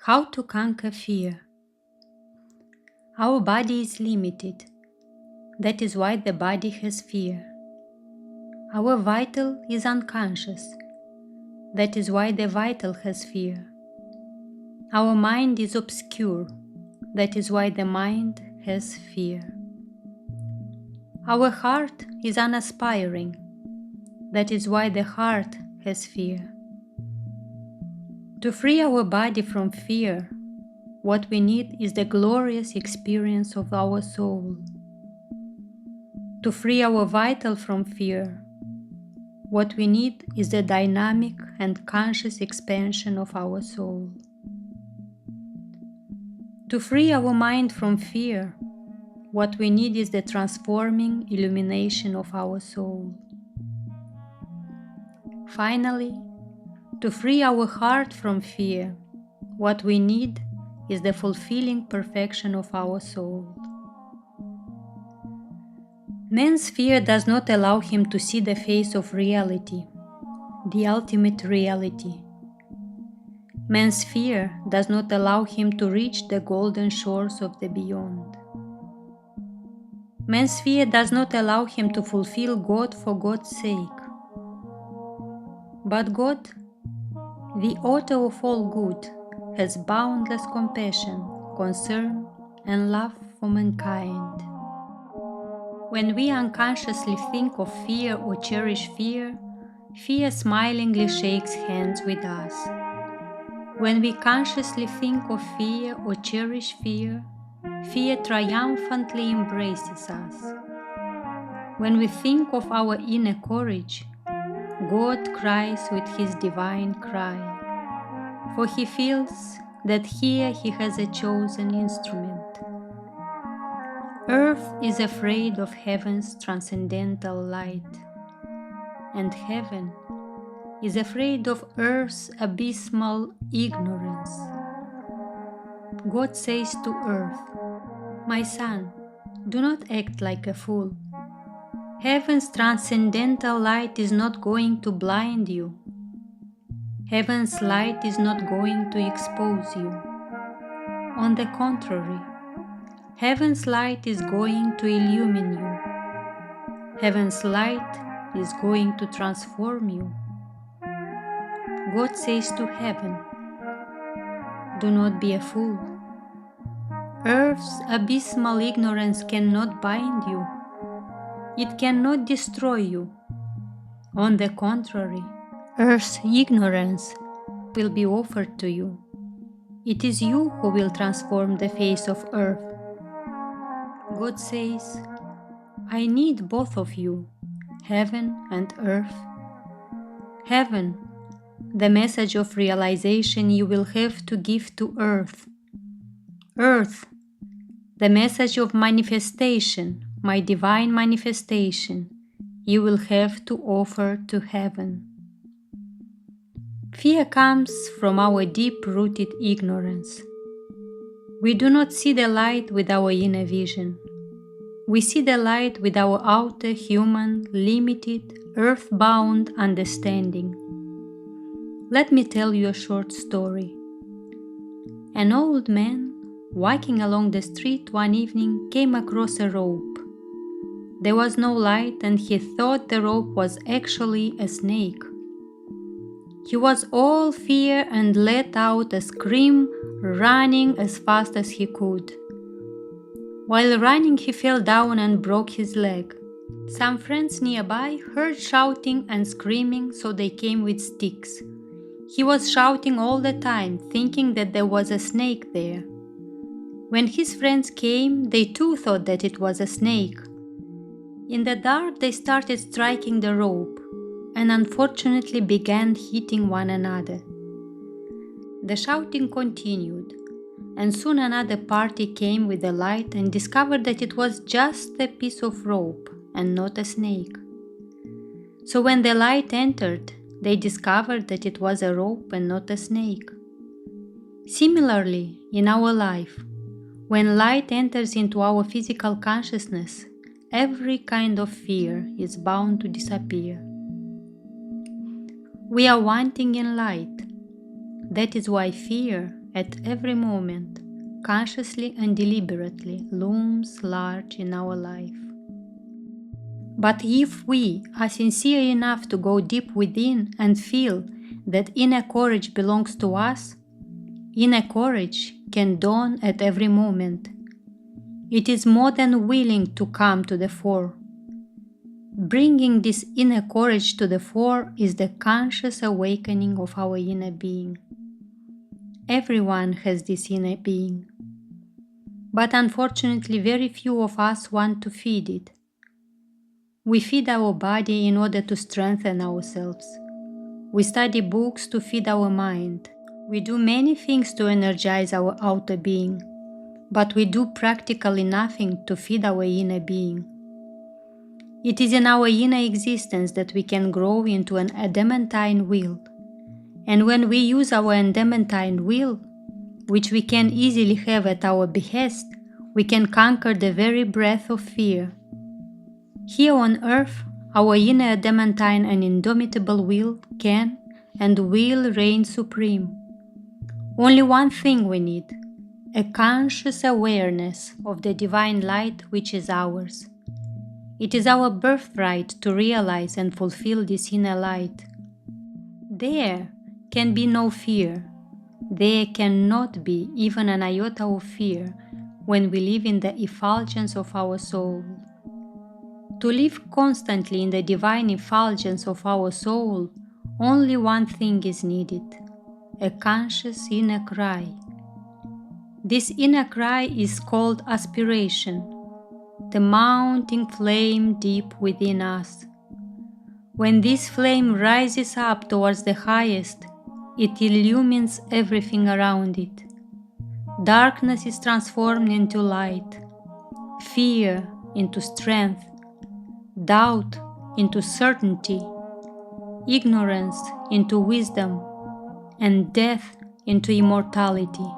How to conquer fear? Our body is limited. That is why the body has fear. Our vital is unconscious. That is why the vital has fear. Our mind is obscure. That is why the mind has fear. Our heart is unaspiring. That is why the heart has fear. To free our body from fear, what we need is the glorious experience of our soul. To free our vital from fear, what we need is the dynamic and conscious expansion of our soul. To free our mind from fear, what we need is the transforming illumination of our soul. Finally, to free our heart from fear, what we need is the fulfilling perfection of our soul. Man's fear does not allow him to see the face of reality, the ultimate reality. Man's fear does not allow him to reach the golden shores of the beyond. Man's fear does not allow him to fulfill God for God's sake. But God, the author of all good, has boundless compassion, concern, and love for mankind. When we unconsciously think of fear or cherish fear, fear smilingly shakes hands with us. When we consciously think of fear or cherish fear, fear triumphantly embraces us. When we think of our inner courage, God cries with his divine cry, for he feels that here he has a chosen instrument. Earth is afraid of heaven's transcendental light, and heaven is afraid of earth's abysmal ignorance. God says to earth, "My son, do not act like a fool. Heaven's transcendental light is not going to blind you. Heaven's light is not going to expose you. On the contrary, Heaven's light is going to illumine you. Heaven's light is going to transform you." God says to heaven, "Do not be a fool. Earth's abysmal ignorance cannot bind you. It cannot destroy you. On the contrary, Earth's ignorance will be offered to you. It is you who will transform the face of Earth." God says, "I need both of you, heaven and earth. Heaven, the message of realization you will have to give to earth. Earth, the message of manifestation, my divine manifestation, you will have to offer to heaven." Fear comes from our deep-rooted ignorance. We do not see the light with our inner vision. We see the light with our outer human, limited, earth-bound understanding. Let me tell you a short story. An old man, walking along the street one evening, came across a rope. There was no light, and he thought the rope was actually a snake. He was all fear and let out a scream, running as fast as he could. While running, he fell down and broke his leg. Some friends nearby heard shouting and screaming, so they came with sticks. He was shouting all the time, thinking that there was a snake there. When his friends came, they too thought that it was a snake. In the dark, they started striking the rope, and unfortunately began hitting one another. The shouting continued, and soon another party came with a light and discovered that it was just a piece of rope and not a snake. So when the light entered, they discovered that it was a rope and not a snake. Similarly, in our life, when light enters into our physical consciousness, every kind of fear is bound to disappear. We are wanting in light. That is why fear at every moment, consciously and deliberately, looms large in our life. But if we are sincere enough to go deep within and feel that inner courage belongs to us, inner courage can dawn at every moment. It is more than willing to come to the fore. Bringing this inner courage to the fore is the conscious awakening of our inner being. Everyone has this inner being, but unfortunately very few of us want to feed it. We feed our body in order to strengthen ourselves. We study books to feed our mind. We do many things to energize our outer being, but we do practically nothing to feed our inner being. It is in our inner existence that we can grow into an adamantine will, and when we use our adamantine will, which we can easily have at our behest, we can conquer the very breath of fear. Here on earth, our inner adamantine and indomitable will can and will reign supreme. Only one thing we need: a conscious awareness of the divine light which is ours. It is our birthright to realize and fulfill this inner light. There can be no fear. There cannot be even an iota of fear when we live in the effulgence of our soul. To live constantly in the divine effulgence of our soul, only one thing is needed: a conscious inner cry. This inner cry is called aspiration, the mounting flame deep within us. When this flame rises up towards the highest, it illumines everything around it. Darkness is transformed into light, fear into strength, doubt into certainty, ignorance into wisdom, and death into immortality.